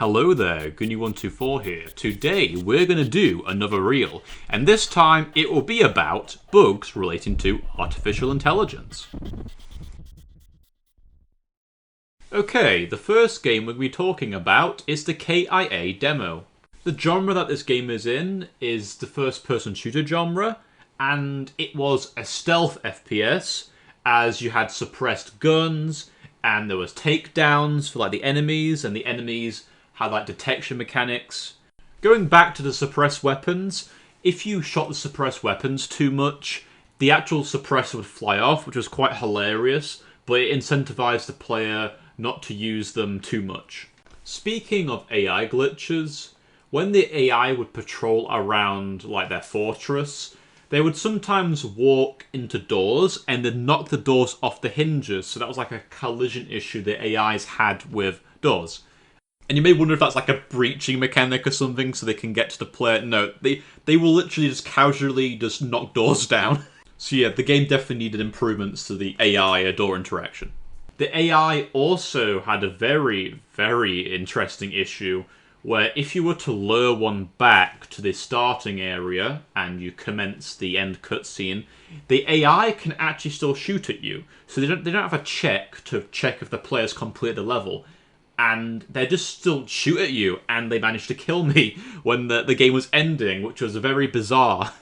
Hello there, Goony124 here. Today we're going to do another reel, and this time it will be about bugs relating to artificial intelligence. Okay, the first game we're going to be talking about is the K.I.A Demo. The genre that this game is in is the first-person shooter genre, and it was a stealth FPS, as you had suppressed guns, and there was takedowns for like the enemies, and the enemies had like detection mechanics. Going back to the suppressed weapons, if you shot the suppressed weapons too much, the actual suppressor would fly off, which was quite hilarious, but it incentivized the player not to use them too much. Speaking of AI glitches, when the AI would patrol around like their fortress, they would sometimes walk into doors and then knock the doors off the hinges, so that was like a collision issue the AIs had with doors. And you may wonder if that's like a breaching mechanic or something so they can get to the player. No, they will literally just casually just knock doors down. So yeah, the game definitely needed improvements to the AI door interaction. The AI also had a very, very interesting issue where if you were to lure one back to the starting area and you commence the end cutscene, the AI can actually still shoot at you. So they don't have a check to check if the player's completed the level. And they just still shoot at you, and they managed to kill me when the game was ending, which was very bizarre.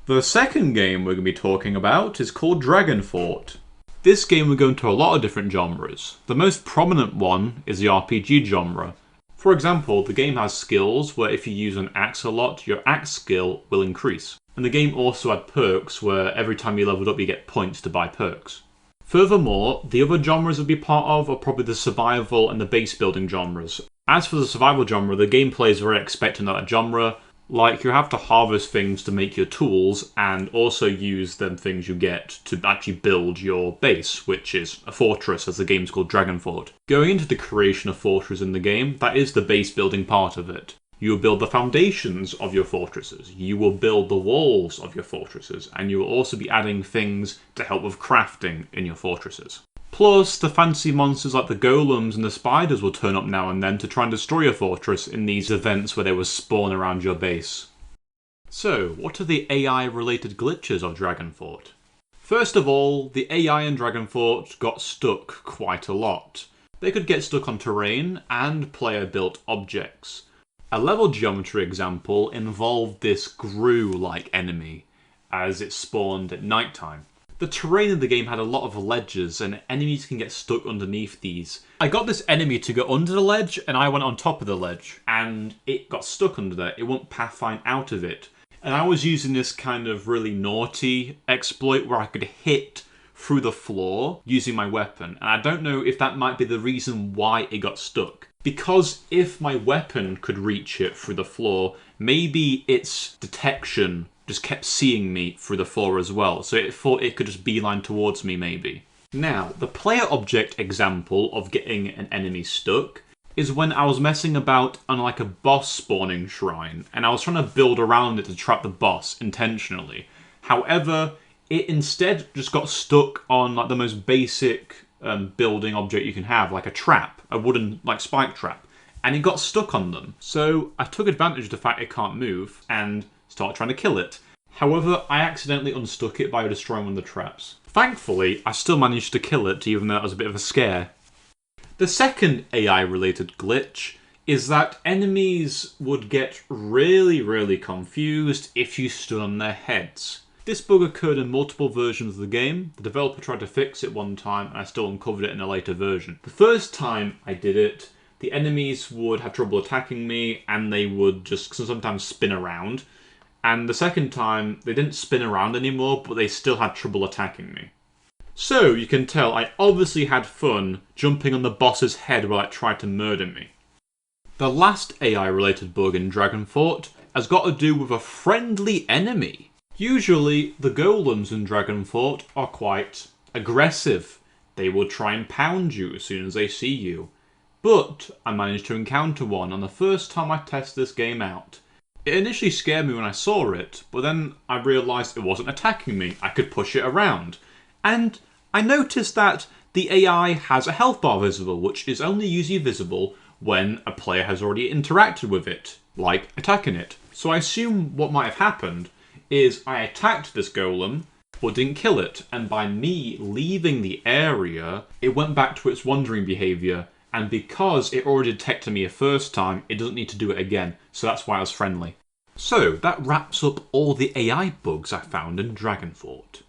The second game we're going to be talking about is called Dragonfort. This game will go into a lot of different genres. The most prominent one is the RPG genre. For example, the game has skills where if you use an axe a lot, your axe skill will increase. And the game also had perks where every time you leveled up you get points to buy perks. Furthermore, the other genres would be part of are probably the survival and the base building genres. As for the survival genre, the gameplay is very expectant of that genre. Like, you have to harvest things to make your tools and also use them things you get to actually build your base, which is a fortress, as the game's called Dragonfort. Going into the creation of fortresses in the game, that is the base building part of it. You will build the foundations of your fortresses, you will build the walls of your fortresses, and you will also be adding things to help with crafting in your fortresses. Plus, the fancy monsters like the golems and the spiders will turn up now and then to try and destroy your fortress in these events where they will spawn around your base. So, what are the AI-related glitches of Dragonfort? First of all, the AI in Dragonfort got stuck quite a lot. They could get stuck on terrain and player-built objects. A level geometry example involved this Gru-like enemy, as it spawned at nighttime. The terrain in the game had a lot of ledges, and enemies can get stuck underneath these. I got this enemy to go under the ledge, and I went on top of the ledge, and it got stuck under there. It wouldn't pathfind out of it. And I was using this kind of really naughty exploit where I could hit through the floor using my weapon. And I don't know if that might be the reason why it got stuck. Because if my weapon could reach it through the floor, maybe its detection just kept seeing me through the floor as well, so it thought it could just beeline towards me maybe. Now, the player object example of getting an enemy stuck is when I was messing about on like a boss spawning shrine, and I was trying to build around it to trap the boss intentionally. However, it instead just got stuck on like the most basic building object you can have, like a trap, a wooden like spike trap, and it got stuck on them. So I took advantage of the fact it can't move and started trying to kill it. However, I accidentally unstuck it by destroying one of the traps. Thankfully, I still managed to kill it, even though it was a bit of a scare. The second AI-related glitch is that enemies would get really confused if you stood on their heads. This bug occurred in multiple versions of the game. The developer tried to fix it one time, and I still uncovered it in a later version. The first time I did it, the enemies would have trouble attacking me, and they would just sometimes spin around. And the second time, they didn't spin around anymore, but they still had trouble attacking me. So, you can tell I obviously had fun jumping on the boss's head while it tried to murder me. The last AI-related bug in Dragonfort has got to do with a friendly enemy. Usually, the golems in Dragonfort are quite aggressive. They will try and pound you as soon as they see you. But I managed to encounter one on the first time I tested this game out. It initially scared me when I saw it, but then I realised it wasn't attacking me. I could push it around. And I noticed that the AI has a health bar visible, which is only usually visible when a player has already interacted with it, like attacking it. So I assume what might have happened is I attacked this golem, but didn't kill it, and by me leaving the area, it went back to its wandering behaviour, and because it already detected me a first time, it doesn't need to do it again, so that's why I was friendly. So that wraps up all the AI bugs I found in Dragonfort.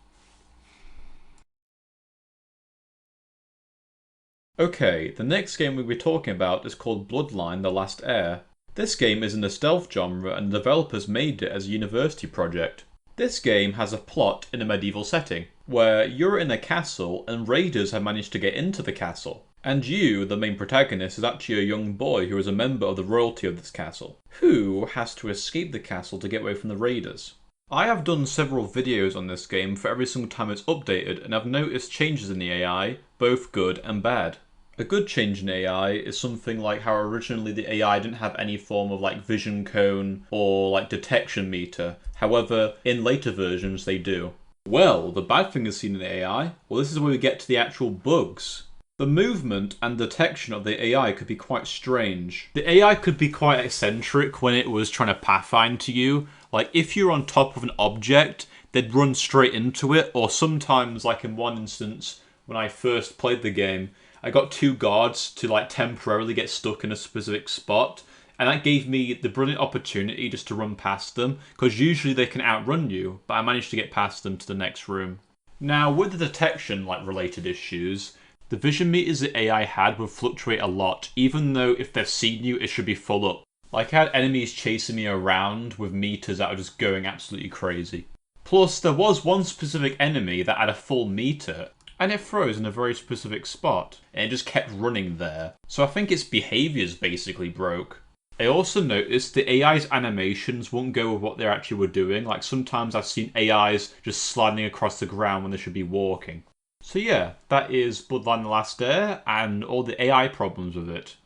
Okay, the next game we'll be talking about is called Bloodline The Last Heir. This game is in the stealth genre and the developers made it as a university project. This game has a plot in a medieval setting, where you're in a castle and raiders have managed to get into the castle. And you, the main protagonist, is actually a young boy who is a member of the royalty of this castle, who has to escape the castle to get away from the raiders. I have done several videos on this game for every single time it's updated, and I've noticed changes in the AI, both good and bad. A good change in AI is something like how originally the AI didn't have any form of like vision cone or like detection meter. However, in later versions they do. Well, the bad thing is seen in the AI. Well, this is where we get to the actual bugs. The movement and detection of the AI could be quite strange. The AI could be quite eccentric when it was trying to pathfind to you. Like if you're on top of an object, they'd run straight into it, or sometimes, like in one instance when I first played the game, I got two guards to like temporarily get stuck in a specific spot, and that gave me the brilliant opportunity just to run past them, because usually they can outrun you, but I managed to get past them to the next room. Now, with the detection like related issues, the vision meters the AI had would fluctuate a lot, even though if they've seen you, it should be full up. Like I had enemies chasing me around with meters that were just going absolutely crazy. Plus, there was one specific enemy that had a full meter, and it froze in a very specific spot, and it just kept running there. So I think its behaviours basically broke. I also noticed the AI's animations won't go with what they actually were doing. Like sometimes I've seen AIs just sliding across the ground when they should be walking. So yeah, that is Bloodline The Last Heir and all the AI problems with it.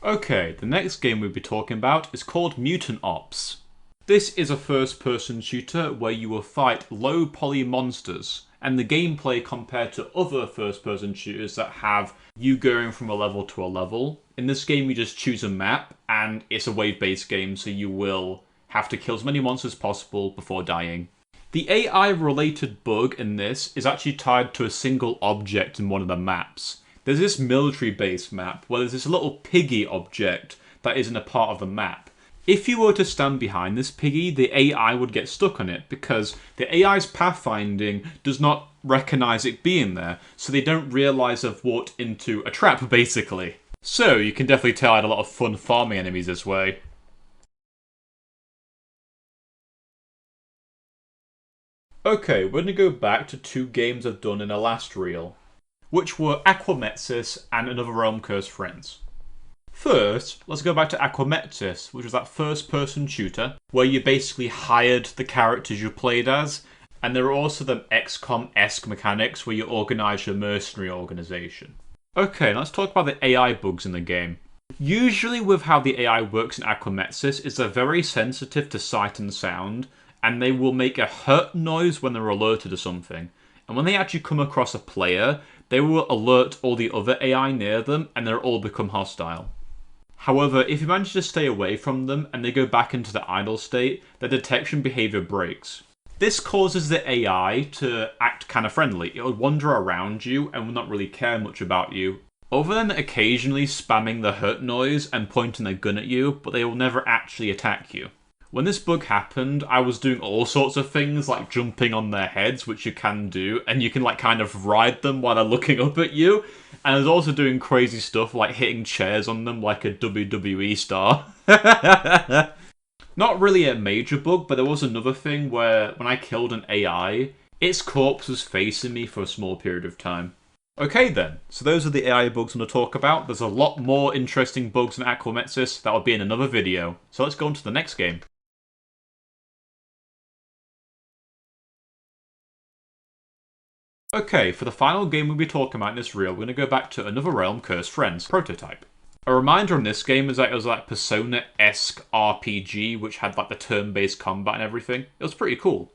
Okay, the next game we'll be talking about is called Mutant Ops. This is a first-person shooter where you will fight low-poly monsters, and the gameplay compared to other first-person shooters that have you going from a level to a level. In this game you just choose a map, and it's a wave-based game, so you will have to kill as many monsters as possible before dying. The AI-related bug in this is actually tied to a single object in one of the maps. There's this military-based map where there's this little piggy object that isn't a part of the map. If you were to stand behind this piggy, the AI would get stuck on it because the AI's pathfinding does not recognise it being there, so they don't realise they've walked into a trap, basically. So you can definitely tell I had a lot of fun farming enemies this way. Okay, we're going to go back to two games I've done in the last reel, which were Aquametsis and Another Realm Cursed Friends. First, let's go back to Aquametsis, which was that first-person shooter, where you basically hired the characters you played as, and there are also the XCOM-esque mechanics where you organise your mercenary organisation. Okay, let's talk about the AI bugs in the game. Usually with how the AI works in Aquametsis is they're very sensitive to sight and sound, and they will make a hurt noise when they're alerted to something. And when they actually come across a player, they will alert all the other AI near them, and they'll all become hostile. However, if you manage to stay away from them and they go back into the idle state, their detection behaviour breaks. This causes the AI to act kind of friendly. It'll wander around you and will not really care much about you, other than occasionally spamming the hurt noise and pointing a gun at you, but they will never actually attack you. When this bug happened, I was doing all sorts of things like jumping on their heads, which you can do, and you can like kind of ride them while they're looking up at you. And I was also doing crazy stuff like hitting chairs on them like a WWE star. Not really a major bug, but there was another thing where when I killed an AI, its corpse was facing me for a small period of time. Okay then, so those are the AI bugs I'm going to talk about. There's a lot more interesting bugs in Aquametsis that will be in another video. So let's go on to the next game. Okay, for the final game we'll be talking about in this reel, we're going to go back to Another Realm Cursed Friends prototype. A reminder on this game is that it was like Persona-esque RPG, which had like the turn-based combat and everything. It was pretty cool.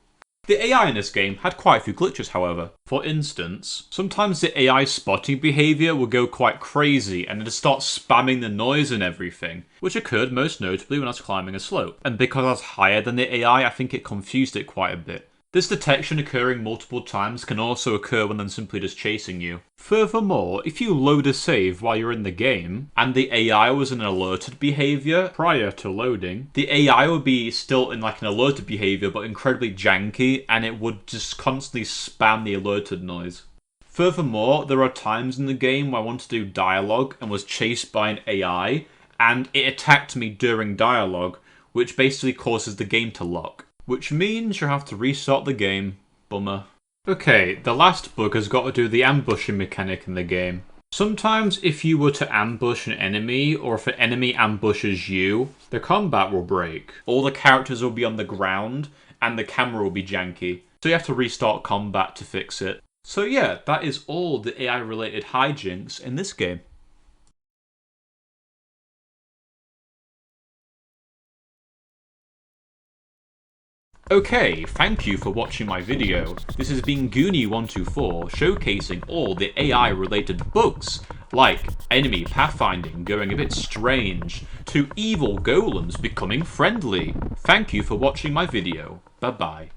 The AI in this game had quite a few glitches, however. For instance, sometimes the AI spotting behaviour would go quite crazy and it'd start spamming the noise and everything, which occurred most notably when I was climbing a slope. And because I was higher than the AI, I think it confused it quite a bit. This detection occurring multiple times can also occur when they're simply just chasing you. Furthermore, if you load a save while you're in the game, and the AI was in an alerted behaviour prior to loading, the AI would be still in like an alerted behaviour but incredibly janky, and it would just constantly spam the alerted noise. Furthermore, there are times in the game where I want to do dialogue and was chased by an AI, and it attacked me during dialogue, which basically causes the game to lock. Which means you have to restart the game. Bummer. Okay, the last bug has got to do with the ambushing mechanic in the game. Sometimes if you were to ambush an enemy, or if an enemy ambushes you, the combat will break. All the characters will be on the ground, and the camera will be janky. So you have to restart combat to fix it. So yeah, that is all the AI related hijinks in this game. Okay, thank you for watching my video. This has been Goony124 showcasing all the AI related bugs, like enemy pathfinding going a bit strange, to evil golems becoming friendly. Thank you for watching my video. Bye bye.